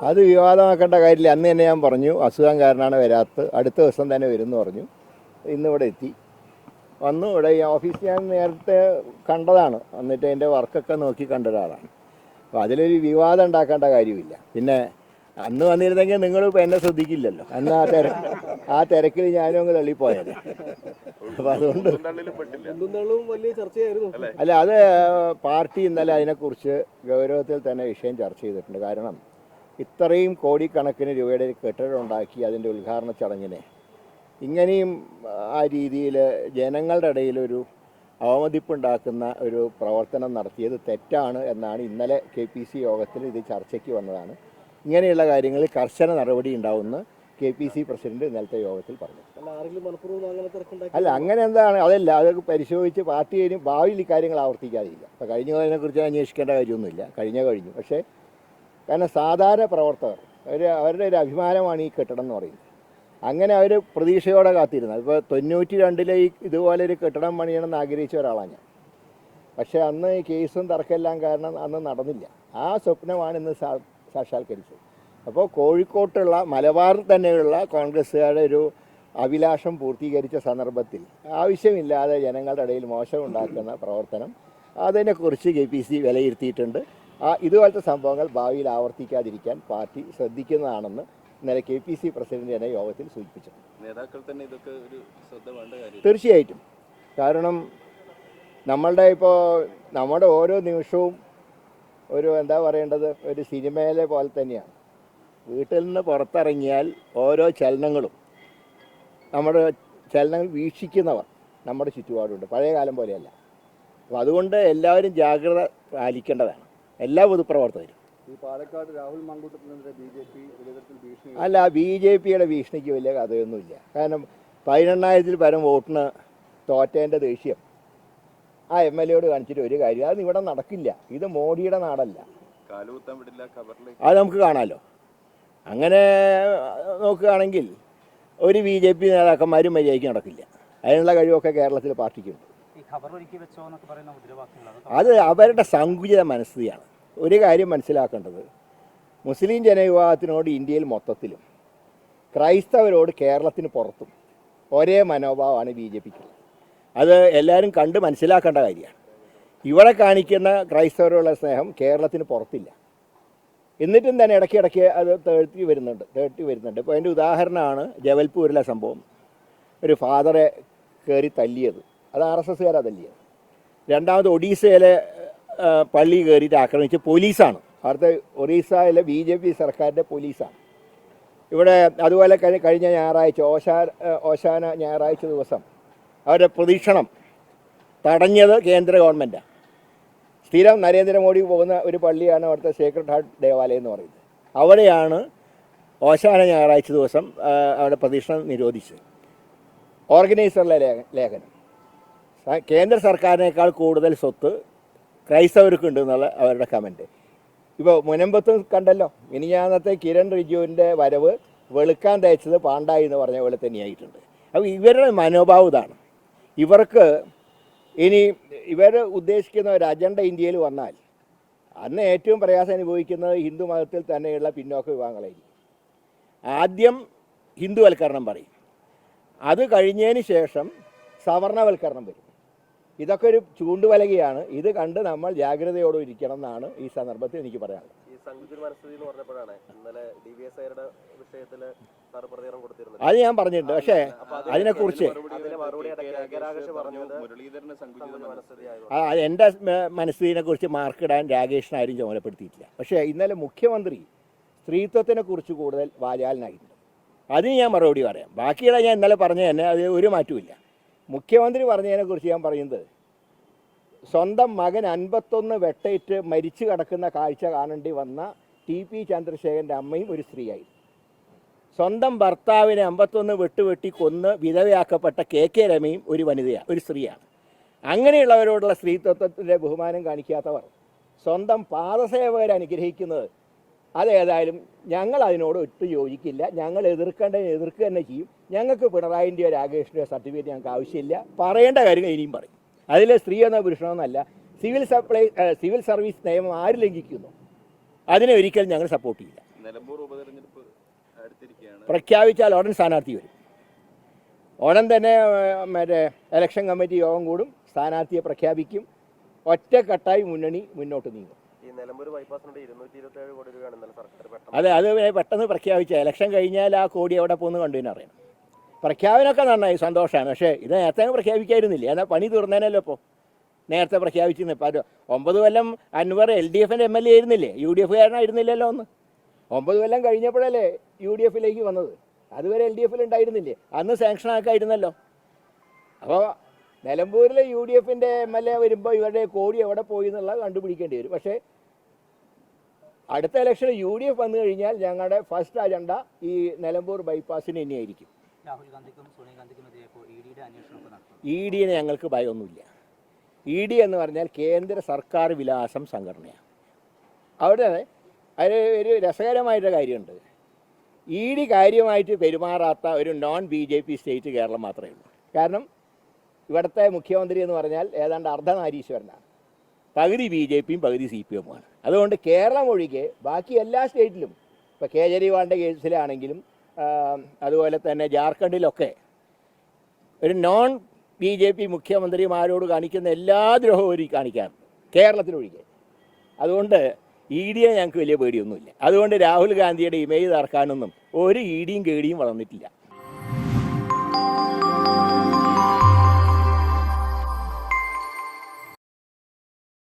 അത് വിവാദമാക്കേണ്ട കാര്യമില്ല. അന്ന് തന്നെ ഞാൻ പറഞ്ഞു അസുഖം കാരണമാണ് വരാത്തത്, അടുത്ത ദിവസം തന്നെ വരുമെന്ന് പറഞ്ഞു. ഇന്നിവിടെ എത്തി. വന്നു. ഇവിടെ ഈ ഓഫീസ് ഞാൻ നേരത്തെ കണ്ടതാണ്, എന്നിട്ട് എൻ്റെ വർക്കൊക്കെ നോക്കി കണ്ട ഒരാളാണ്. അപ്പോൾ അതിലൊരു വിവാദം ഉണ്ടാക്കേണ്ട കാര്യമില്ല. പിന്നെ അന്ന് വന്നിരുന്നെങ്കിൽ നിങ്ങളിപ്പോൾ എന്നെ ശ്രദ്ധിക്കില്ലല്ലോ. അന്ന് ആ തിരക്കിൽ ഞാനും അങ്ങ് തള്ളിപ്പോയത്. അപ്പം അതുകൊണ്ട് അല്ല, അത് പാർട്ടി ഇന്നലെ അതിനെക്കുറിച്ച് ഗൗരവത്തിൽ തന്നെ വിഷയം ചർച്ച ചെയ്തിട്ടുണ്ട്. കാരണം ഇത്രയും കോടിക്കണക്കിന് രൂപയുടെ കെട്ടിടം ഉണ്ടാക്കി അതിൻ്റെ ഉദ്ഘാടന ചടങ്ങിനെ ഇങ്ങനെയും ആ രീതിയിൽ ജനങ്ങളുടെ ഇടയിലൊരു അവമതിപ്പുണ്ടാക്കുന്ന ഒരു പ്രവർത്തനം നടത്തിയത് തെറ്റാണ് എന്നാണ് ഇന്നലെ KPC യോഗത്തിൽ ഇത് ചർച്ചയ്ക്ക് വന്നതാണ്. ഇങ്ങനെയുള്ള കാര്യങ്ങളിൽ കർശന നടപടി ഉണ്ടാവുമെന്ന് KPC പ്രസിഡന്റ് ഇന്നലത്തെ യോഗത്തിൽ പറഞ്ഞു. അല്ല, അങ്ങനെ എന്താണ്, അതല്ല, അതൊക്കെ പരിശോധിച്ച് പാർട്ടി ഭാവിയിൽ ഇക്കാര്യങ്ങൾ ആവർത്തിക്കാതിരിക്കുക. അപ്പോൾ കഴിഞ്ഞതിനെക്കുറിച്ച് അന്വേഷിക്കേണ്ട കാര്യമൊന്നുമില്ല. കഴിഞ്ഞു. പക്ഷേ കാരണം സാധാരണ പ്രവർത്തകർ അവരുടെ ഒരു അഭിമാനമാണ് ഈ കെട്ടിടം എന്ന് പറയുന്നത്. അങ്ങനെ അവർ പ്രതീക്ഷയോടെ കാത്തിരുന്നത്. ഇപ്പോൾ 92 ഇതുപോലെ ഒരു കെട്ടിടം പണിയണമെന്ന് ആഗ്രഹിച്ച ഒരാളാണ് ഞാൻ. പക്ഷേ അന്ന് ഈ കേസും തർക്കമെല്ലാം കാരണം അന്ന് നടന്നില്ല. ആ സ്വപ്നമാണ് ഇന്ന് സാക്ഷാത്കരിച്ചത്. അപ്പോൾ കോഴിക്കോട്ടുള്ള മലബാറിൽ തന്നെയുള്ള കോൺഗ്രസ്സുകാരുടെ ഒരു അഭിലാഷം പൂർത്തീകരിച്ച സന്ദർഭത്തിൽ ആവശ്യമില്ലാതെ ജനങ്ങളുടെ ഇടയിൽ മോശമുണ്ടാക്കുന്ന പ്രവർത്തനം അതിനെക്കുറിച്ച് KPC വിലയിരുത്തിയിട്ടുണ്ട്. ഇതുപോലത്തെ സംഭവങ്ങൾ ഭാവിയിൽ ആവർത്തിക്കാതിരിക്കാൻ പാർട്ടി ശ്രദ്ധിക്കുന്നതാണെന്ന് ഇന്നലെ KPC പ്രസിഡന്റ് തന്നെ യോഗത്തിൽ സൂചിപ്പിച്ചു. നേതാക്കൾ തന്നെ ഇതൊക്കെ ഒരു ശ്രദ്ധ വേണ്ട കാര്യം. തീർച്ചയായിട്ടും. കാരണം നമ്മുടെ ഓരോ നിമിഷവും ഒരു എന്താ പറയേണ്ടത്, ഒരു സിനിമയിലെ പോലെ തന്നെയാണ്. വീട്ടിൽ നിന്ന് പുറത്തിറങ്ങിയാൽ ഓരോ ചലനങ്ങളും നമ്മുടെ ചലനങ്ങൾ വീക്ഷിക്കുന്നവർ നമ്മുടെ ചുറ്റുപാടുണ്ട്. പഴയ കാലം പോലെയല്ല. അപ്പോൾ അതുകൊണ്ട് എല്ലാവരും ജാഗ്രത പാലിക്കേണ്ടതാണ്, എല്ലാ പൊതുപ്രവർത്തകരും. ഈ പാലക്കാട് രാഹുൽ മാങ്കൂട്ടത്തിനെതിരെ BJP ഭീഷണി അല്ല, BJPയുടെ ഭീഷണിക്ക് വലിയ കഥയൊന്നുമില്ല. കാരണം 18,000-ൽ പരം വോട്ടിന് തോറ്റേൻ്റെ ദേഷ്യം ആ MLA കാണിച്ചിട്ട് ഒരു കാര്യം, അത് ഇവിടെ നടക്കില്ല. ഇത് മോഡിയുടെ നാടല്ല. അത് നമുക്ക് കാണാമല്ലോ. അങ്ങനെ നോക്കുകയാണെങ്കിൽ ഒരു BJP നേതാക്കന്മാരും മര്യാദയ്ക്ക് നടക്കില്ല. അതിനുള്ള കഴിവൊക്കെ കേരളത്തിൽ പാർട്ടിക്കുണ്ട്. അത് അവരുടെ സങ്കുചിത മനസ്ഥിതിയാണ്. ഒരു കാര്യം മനസ്സിലാക്കേണ്ടത്, മുസ്ലിം ജനവിഭാഗത്തിനോട് ഇന്ത്യയിൽ മൊത്തത്തിലും ക്രൈസ്തവരോട് കേരളത്തിന് പുറത്തും ഒരേ മനോഭാവമാണ് BJPക്ക്. അത് എല്ലാവരും കണ്ട് മനസ്സിലാക്കേണ്ട കാര്യമാണ്. ഇവിടെ കാണിക്കുന്ന ക്രൈസ്തവരോടുള്ള സ്നേഹം കേരളത്തിന് പുറത്തില്ല. എന്നിട്ടും തന്നെ ഇടയ്ക്കിടയ്ക്ക് അത് തേർത്തി വരുന്നുണ്ട്. ഇപ്പോൾ അതിൻ്റെ ഉദാഹരണമാണ് ജബൽപൂരിലെ സംഭവം. ഒരു ഫാദറെ കയറി തല്ലിയത്, അത് RSSകാരാണ് തല്ലിയത്. രണ്ടാമത് ഒഡീസയിലെ പള്ളി കയറിയിട്ട് ആക്രമിച്ച് പോലീസാണ്, അവിടുത്തെ ഒറീസയിലെ BJP സർക്കാരിൻ്റെ പോലീസാണ്. ഇവിടെ അതുപോലെ കഴിഞ്ഞ ഞായറാഴ്ച ഓശാന ഞായറാഴ്ച ദിവസം അവരുടെ പ്രദക്ഷിണം തടഞ്ഞത് കേന്ദ്ര ഗവൺമെൻറ്റാണ്. സ്ഥിരം നരേന്ദ്രമോദി പോകുന്ന ഒരു പള്ളിയാണ് അവിടുത്തെ സേക്രഡ് ഹാർട്ട് ദേവാലയം എന്ന് പറയുന്നത്. അവിടെയാണ് ഓശാന ഞായറാഴ്ച ദിവസം അവിടെ പ്രദക്ഷിണം നിരോധിച്ചത്. ഓർഗനൈസറുടെ ലേഖനം, കേന്ദ്ര സർക്കാരിനേക്കാൾ കൂടുതൽ സ്വത്ത് ക്രൈസ്തവർക്കുണ്ട് എന്നുള്ള അവരുടെ കമൻറ്റ്. ഇപ്പോൾ മുനമ്പത്തും കണ്ടല്ലോ, മിനിഞ്ഞാന്നത്തെ കിരൺ റിജിജുവിൻ്റെ വരവ് വെളുക്കാൻ തയ്ച്ചത് പാണ്ടായി എന്ന് പറഞ്ഞ പോലെ തന്നെയായിട്ടുണ്ട്. അപ്പോൾ ഇവരുടെ മനോഭാവം ഇതാണ്. ഇവർ ഉദ്ദേശിക്കുന്ന ഒരു അജണ്ട ഇന്ത്യയിൽ വന്നാൽ അന്ന് ഏറ്റവും പ്രയാസം അനുഭവിക്കുന്നത് ഹിന്ദു മതത്തിൽ തന്നെയുള്ള പിന്നോക്ക വിഭാഗങ്ങളായിരിക്കും. ആദ്യം ഹിന്ദുവൽക്കരണം പറയും, അത് കഴിഞ്ഞതിന് ശേഷം സവർണവൽക്കരണം വരും. ഇതൊക്കെ ഒരു ചൂണ്ടുവലകയാണ്. ഇത് കണ്ട് നമ്മൾ ജാഗ്രതയോടെ ഇരിക്കണം എന്നാണ് ഈ സന്ദർഭത്തിൽ എനിക്ക് പറയാനുള്ളത്. ഈ സങ്കുചിത മനസ്ഥിതി എന്ന് പറഞ്ഞപ്പോഴാണ് ഇന്നലെ DVSIയുടെ വിഷയത്തിൽ അത് ഞാൻ പറഞ്ഞിട്ടുണ്ട്. പക്ഷേ അതിനെക്കുറിച്ച് എൻ്റെ മനസ്ഥിതിനെ കുറിച്ച് മാർക്കിടാൻ രാകേഷിനാരും ചുമതലപ്പെടുത്തിയിട്ടില്ല. പക്ഷേ ഇന്നലെ മുഖ്യമന്ത്രി സ്ത്രീത്വത്തിനെ കുറിച്ച് കൂടുതൽ വാചാലനായിട്ടുണ്ട്. അതിന് ഞാൻ മറുപടി പറയാം. ബാക്കിയുള്ള ഞാൻ ഇന്നലെ പറഞ്ഞ തന്നെ അത് ഒരു മാറ്റമില്ല. മുഖ്യമന്ത്രി പറഞ്ഞതിനെക്കുറിച്ച് ഞാൻ പറയുന്നത്, സ്വന്തം മകൻ 51 വെട്ടേറ്റ് മരിച്ചു കിടക്കുന്ന കാഴ്ച കാണേണ്ടി വന്ന TP ചന്ദ്രശേഖരൻ്റെ അമ്മയും ഒരു സ്ത്രീയായി. സ്വന്തം ഭർത്താവിനെ 51 വെട്ടി കൊന്ന് വിധവയാക്കപ്പെട്ട KK രമയും ഒരു വനിതയാണ്, ഒരു സ്ത്രീയാണ്. അങ്ങനെയുള്ളവരോടുള്ള സ്ത്രീത്വത്തിൻ്റെ ബഹുമാനം കാണിക്കാത്തവർ സ്വന്തം പാദസേവകരെ അനുഗ്രഹിക്കുന്നത് അതേതായാലും ഞങ്ങൾ അതിനോട് ഒട്ടും യോജിക്കില്ല. ഞങ്ങൾ എതിർക്കുക തന്നെ ചെയ്യും. ഞങ്ങൾക്ക് പിണറായിൻ്റെയോ രാകേഷിൻ്റെയോ സർട്ടിഫിക്കറ്റ് ഞങ്ങൾക്ക് ആവശ്യമില്ല. പറയേണ്ട കാര്യങ്ങൾ ഇനിയും പറയും. അതിൽ സ്ത്രീയെന്നോ പുരുഷനെന്നല്ല, സിവിൽ സർവീസ് നിയമം ആര് ലംഘിക്കുന്നു അതിനെ ഒരിക്കലും ഞങ്ങൾ സപ്പോർട്ട് ചെയ്യില്ല. നിലമ്പൂർ ഉപതെരഞ്ഞെടുപ്പ് അടുത്തിരിക്കുകയാണ്. പ്രഖ്യാപിച്ചാൽ ഉടൻ സ്ഥാനാർത്ഥി വരും. ഉടൻ തന്നെ മറ്റേ ഇലക്ഷൻ കമ്മിറ്റി യോഗം കൂടും, സ്ഥാനാർത്ഥിയെ പ്രഖ്യാപിക്കും, ഒറ്റക്കെട്ടായി മുന്നണി മുന്നോട്ട് നീങ്ങും. ഈ നിലമ്പൂർ ബൈപ്പാസിനുണ്ട് 227 കോടി രൂപയാണ് ഇന്നലെ സർക്കാർ അത് പെട്ടെന്ന് പ്രഖ്യാപിച്ച ഇലക്ഷൻ കഴിഞ്ഞാൽ ആ കോടി എവിടെ പോകുന്നു കണ്ടുവിന് അറിയണം. പ്രഖ്യാപനമൊക്കെ നന്നായി, സന്തോഷമാണ്. പക്ഷേ ഇത് നേരത്തെ പ്രഖ്യാപിക്കായിരുന്നില്ല. എന്നാൽ പണി തീർന്നേനല്ലോ. ഇപ്പോൾ നേരത്തെ പ്രഖ്യാപിച്ചിരുന്നു. ഇപ്പോൾ 9 കൊല്ലം അൻവർ LDFൻ്റെ MLA ആയിരുന്നില്ലേ, UDF കാരനായിരുന്നില്ലല്ലോ. 9 കൊല്ലം കഴിഞ്ഞപ്പോഴല്ലേ UDFിലേക്ക് വന്നത്. അതുവരെ LDFിൽ ഉണ്ടായിരുന്നില്ലേ, അന്ന് സാങ്ഷനാക്കായിരുന്നല്ലോ. അപ്പോൾ നിലമ്പൂരിൽ UDFൻ്റെ MLA വരുമ്പോൾ ഇവരുടെ കോടി എവിടെ പോയി എന്നുള്ളത് കണ്ടുപിടിക്കേണ്ടി വരും. പക്ഷേ അടുത്ത ഇലക്ഷന് UDF വന്നു കഴിഞ്ഞാൽ ഞങ്ങളുടെ ഫസ്റ്റ് അജണ്ട ഈ നിലമ്പൂർ ബൈപ്പാസിന് തന്നെയായിരിക്കും. രാഹുൽ ഗാന്ധിക്കും സോണിയാഗാന്ധിക്കുമെതിരെ ഇപ്പോൾ EDയുടെ അന്വേഷണമൊക്കെ നടത്തും. EDയെ ഞങ്ങൾക്ക് ഭയമൊന്നുമില്ല. ED എന്ന് പറഞ്ഞാൽ കേന്ദ്ര സർക്കാർ വിലാസം സംഘടനയാണ്. അവിടെ അതിൽ ഒരു രസകരമായിട്ടൊരു കാര്യമുണ്ട്. ED കാര്യമായിട്ട് പെരുമാറാത്ത ഒരു നോൺ BJP സ്റ്റേറ്റ് കേരളം മാത്രമേ ഉള്ളൂ. കാരണം ഇവിടുത്തെ മുഖ്യമന്ത്രി എന്ന് പറഞ്ഞാൽ ഏതാണ്ട് അർദ്ധനാരീശ്വരനാണ്. പകുതി BJPയും പകുതി CPMുമാണ്. അതുകൊണ്ട് കേരളം ഒഴികെ ബാക്കി എല്ലാ സ്റ്റേറ്റിലും, ഇപ്പോൾ കേജ്രിവാളിൻ്റെ കേസിലാണെങ്കിലും അതുപോലെ തന്നെ ജാർഖണ്ഡിലൊക്കെ ഒരു നോൺ BJP മുഖ്യമന്ത്രിമാരോട് കാണിക്കുന്ന എല്ലാ ദ്രോഹവും ഒരു കാണിക്കാറുണ്ട്, കേരളത്തിലൊഴികെ. അതുകൊണ്ട് EDയെ ഞങ്ങൾക്ക് വലിയ പേടിയൊന്നുമില്ല. അതുകൊണ്ട് രാഹുൽ ഗാന്ധിയുടെ ഇമേജ് തറക്കാനൊന്നും ഒരു EDയും കേടിയും വളർന്നിട്ടില്ല.